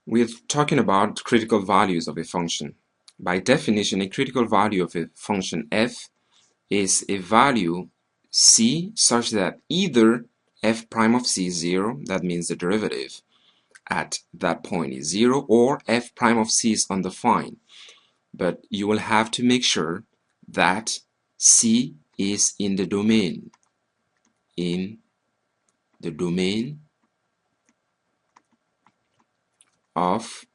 We're talking about critical values of a function. By definition, a critical value of a function f is a value c such that either f prime of c is 0, that means the derivative at that point is 0, or f prime of c is undefined. But you will have to make sure that c is in the domain of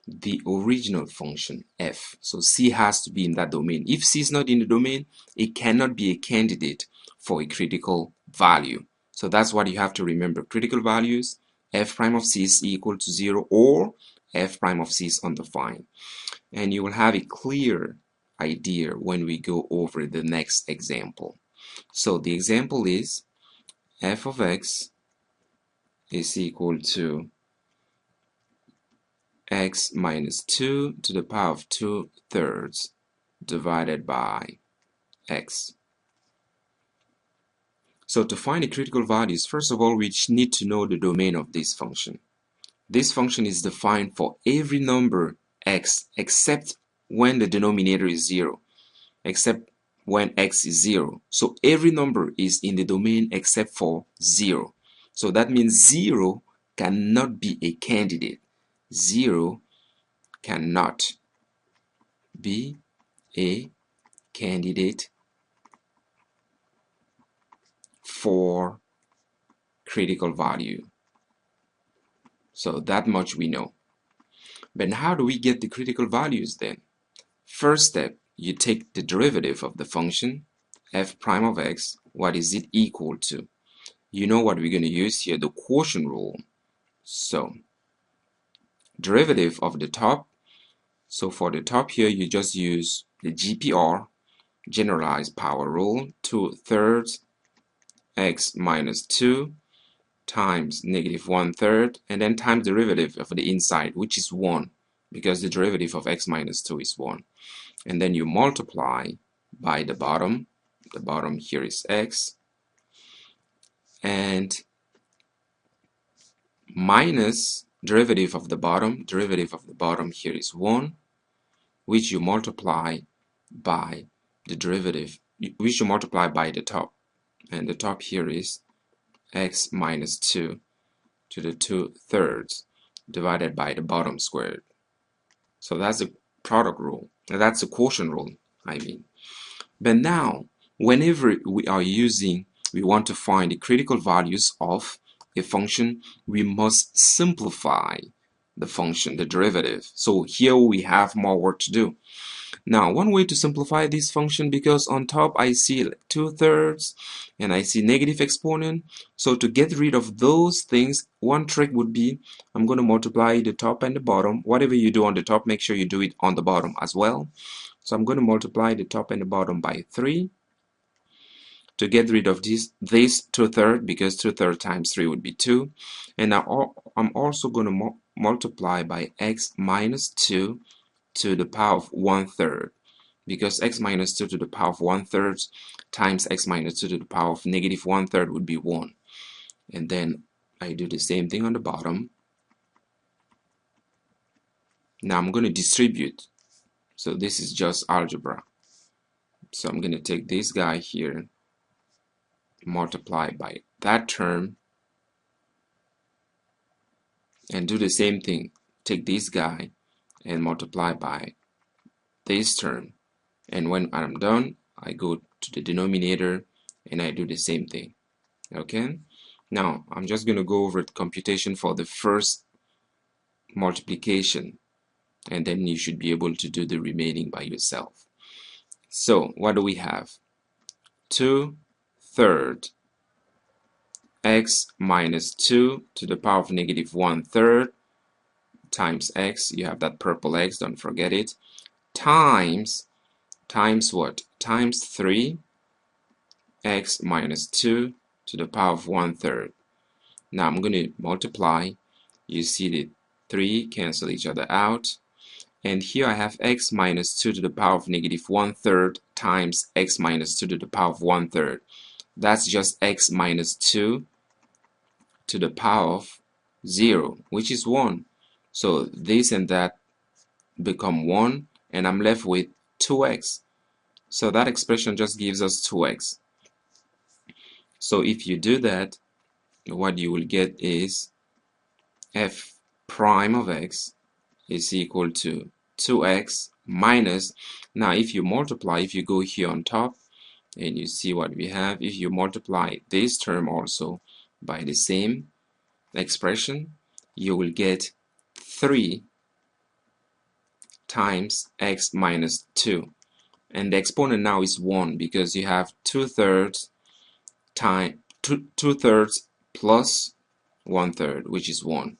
the original function f. So c has to be in that domain. If c is not in the domain, it cannot be a candidate for a critical value. So that's what you have to remember. Critical values, f prime of c is equal to 0 or f prime of c is undefined. And you will have a clear idea when we go over the next example. So the example is f of x is equal to x minus 2 to the power of 2/3 divided by x. So to find the critical values, first of all, we need to know the domain of this function. This function is defined for every number x except when the denominator is 0, except when x is 0. So every number is in the domain except for 0. So that means 0 cannot be a candidate. 0 cannot be a candidate for critical value. So that much we know. But how do we get the critical values then? First step, you take the derivative of the function f prime of x. What is it equal to? You know what we're going to use here, the quotient rule. So derivative of the top. So for the top here, you just use the GPR, generalized power rule, 2/3 x minus 2 times negative 1/3, and then times derivative of the inside, which is 1, because the derivative of x minus 2 is 1. And then you multiply by the bottom. The bottom here is x, and minus derivative of the bottom. Derivative of the bottom here is 1, which you multiply by the derivative, which you multiply by the top. And the top here is x minus 2 to the 2/3 divided by the bottom squared. So that's the product rule. That's the quotient rule, I mean. But now, whenever we want to find the critical values of a function, we must simplify the function, the derivative. So here we have more work to do. Now, one way to simplify this function, because on top I see 2/3 and I see negative exponent. So to get rid of those things, one trick would be, I'm going to multiply the top and the bottom. Whatever you do on the top, make sure you do it on the bottom as well. So I'm going to multiply the top and the bottom by 3 to get rid of this 2/3, because 2/3 times 3 would be 2. And now I'm also going to multiply by x minus 2 to the power of 1/3, because x minus 2 to the power of 1/3 times x minus 2 to the power of negative 1/3 would be 1. And then I do the same thing on the bottom. Now I'm going to distribute. So this is just algebra. So I'm going to take this guy here, multiply by that term, and do the same thing. Take this guy and multiply by this term. And when I'm done, I go to the denominator and I do the same thing. Okay? Now, I'm just going to go over the computation for the first multiplication, and then you should be able to do the remaining by yourself. So, what do we have? 2/3 x minus 2 to the power of negative 1/3 times x, you have that purple x, don't forget it, times what? Times 3 x minus 2 to the power of 1/3. Now I'm going to multiply. You see the 3 cancel each other out. And here I have x minus 2 to the power of negative 1/3 times x minus 2 to the power of 1/3. That's just x minus 2 to the power of 0, which is 1. So this and that become 1, and I'm left with 2x. So that expression just gives us 2x. So if you do that, what you will get is f prime of x is equal to 2x minus, now if you multiply, if you go here on top and you see what we have, if you multiply this term also by the same expression, you will get 3 times x minus 2, and the exponent now is 1 because you have 2/3 time 2/3 plus 1/3, which is 1.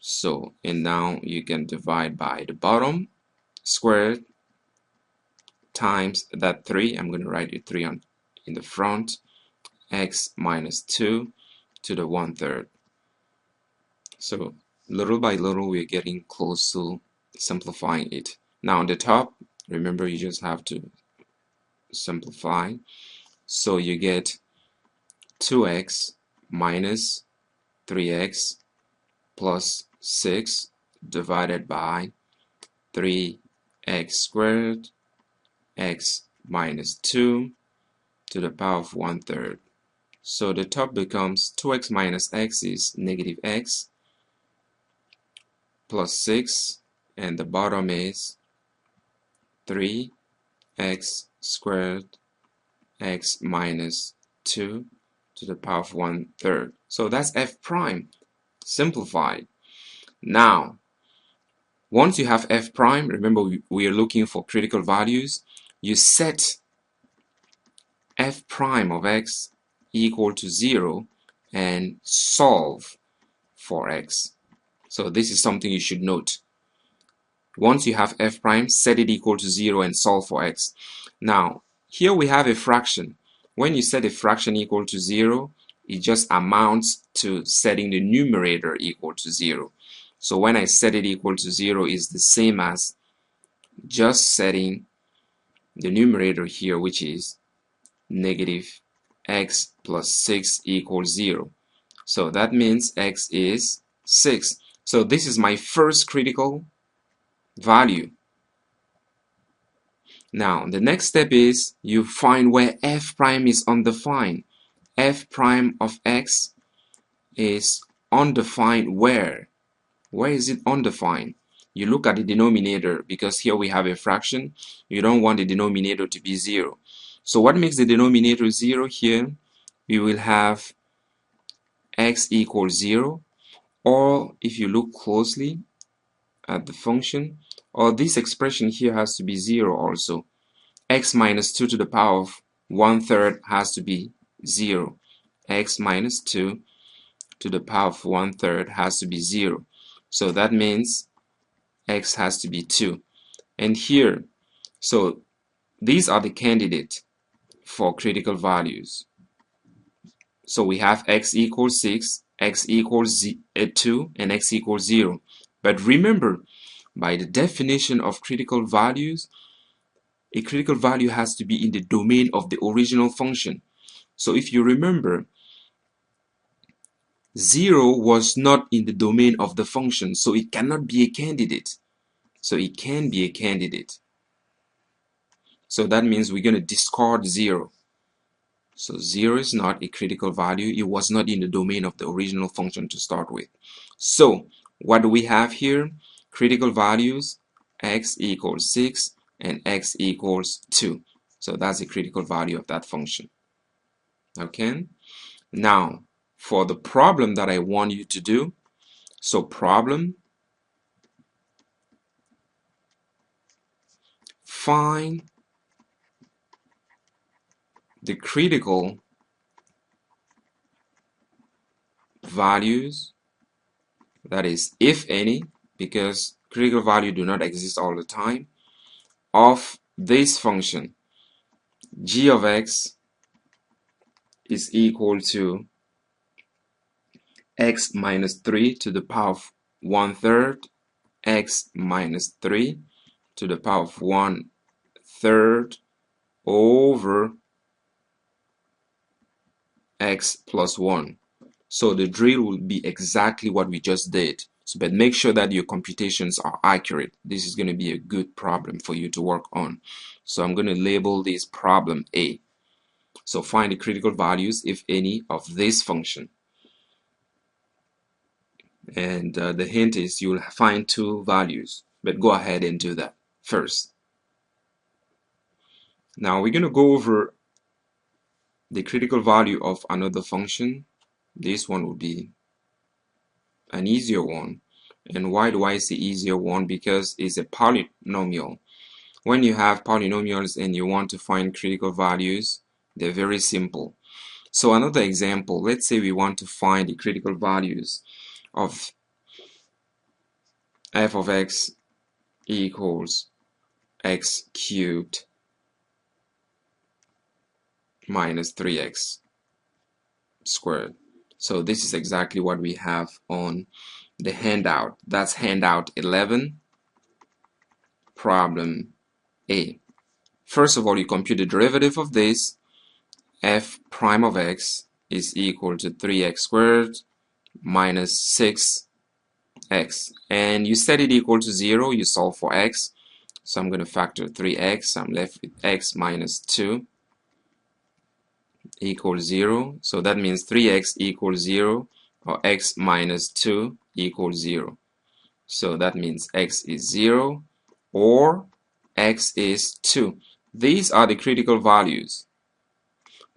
So, and now you can divide by the bottom squared times that 3. I'm going to write it 3 in the front, x minus 2 to the 1/3. So little by little we're getting close to simplifying it. Now on the top, remember you just have to simplify. So you get 2x minus 3x plus 6 divided by 3x squared x minus 2 to the power of 1/3. So the top becomes 2x minus x is negative x plus 6, and the bottom is 3x squared x minus 2 to the power of 1/3. So that's f prime simplified. Now, once you have f prime, remember we are looking for critical values. You set f prime of x equal to 0 and solve for x. So this is something you should note. Once you have f prime, set it equal to 0 and solve for x. Now, here we have a fraction. When you set a fraction equal to 0, it just amounts to setting the numerator equal to 0. So when I set it equal to 0 is the same as just setting the numerator here, which is negative x plus 6 equals 0. So that means x is 6. So this is my first critical value. Now the next step is you find where f prime is undefined. F prime of x is undefined where? Where is it undefined? You look at the denominator, because here we have a fraction. You don't want the denominator to be 0. So what makes the denominator 0 here? We will have x equals 0, or if you look closely at the function, or this expression here has to be 0 also. X minus 2 to the power of 1/3 has to be 0. X minus 2 to the power of 1/3 has to be 0. So that means x has to be 2. And here, so these are the candidates for critical values. So we have x equals 6, x equals 2, and x equals 0. But remember, by the definition of critical values, a critical value has to be in the domain of the original function. So if you remember, 0 was not in the domain of the function, so it cannot be a candidate. So it can be a candidate. So that means we're going to discard 0. So 0 is not a critical value. It was not in the domain of the original function to start with. So what do we have here? Critical values, x equals 6 and x equals 2. So that's the critical value of that function. Okay? Now, for the problem that I want you to do, so problem, find the critical values, that is, if any, because critical value do not exist all the time, of this function. G of x is equal to x minus 3 to the power of 1/3, x minus 3 to the power of 1/3 over x plus 1. So the drill will be exactly what we just did. So, but make sure that your computations are accurate. This is going to be a good problem for you to work on. So I'm going to label this problem A. So find the critical values, if any, of this function. And the hint is you'll find two values, but go ahead and do that first. Now we're going to go over the critical value of another function. This one will be an easier one. And why do I say easier one? Because it's a polynomial. When you have polynomials and you want to find critical values, they're very simple. So another example, let's say we want to find the critical values of f of x equals x cubed minus 3x squared. So this is exactly what we have on the handout. That's handout 11, problem A. First of all, you compute the derivative of this. F prime of x is equal to 3x squared minus 6x. And you set it equal to 0, you solve for x. So I'm going to factor 3x. I'm left with x minus 2 equals 0. So that means 3x equals 0, or x minus 2 equals 0. So that means x is 0 or x is 2. These are the critical values.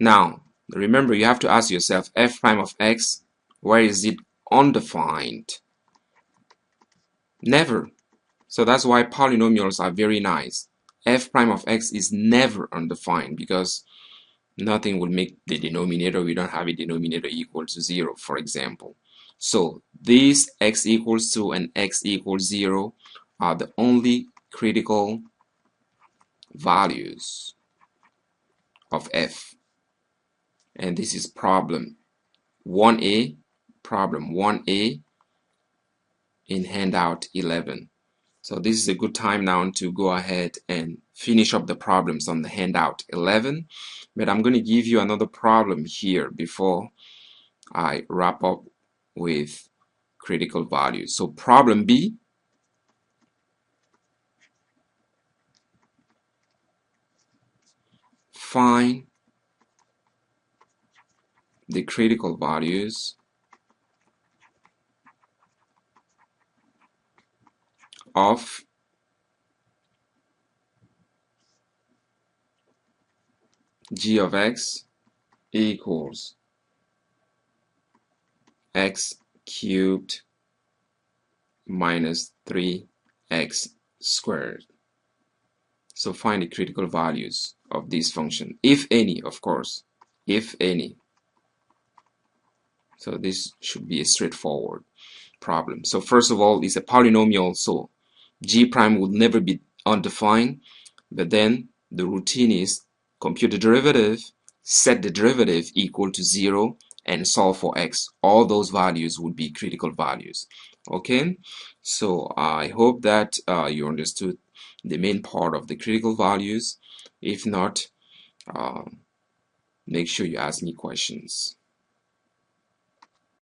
Now, remember, you have to ask yourself, f prime of x, where is it undefined? Never. So that's why polynomials are very nice. F prime of x is never undefined because nothing will make the denominator, we don't have a denominator equal to 0, for example. So these x equals 2 and x equals 0 are the only critical values of f. And this is problem 1a, problem 1a in handout 11. So this is a good time now to go ahead and finish up the problems on the handout 11. But I'm going to give you another problem here before I wrap up with critical values. So problem B, find the critical values of g of x equals x cubed minus 3x squared. So find the critical values of this function, if any, of course, if any. So this should be a straightforward problem. So first of all, it's a polynomial, so g prime would never be undefined, but then the routine is compute the derivative, set the derivative equal to 0, and solve for x. All those values would be critical values. Okay, so I hope that you understood the main part of the critical values. If not, make sure you ask me questions.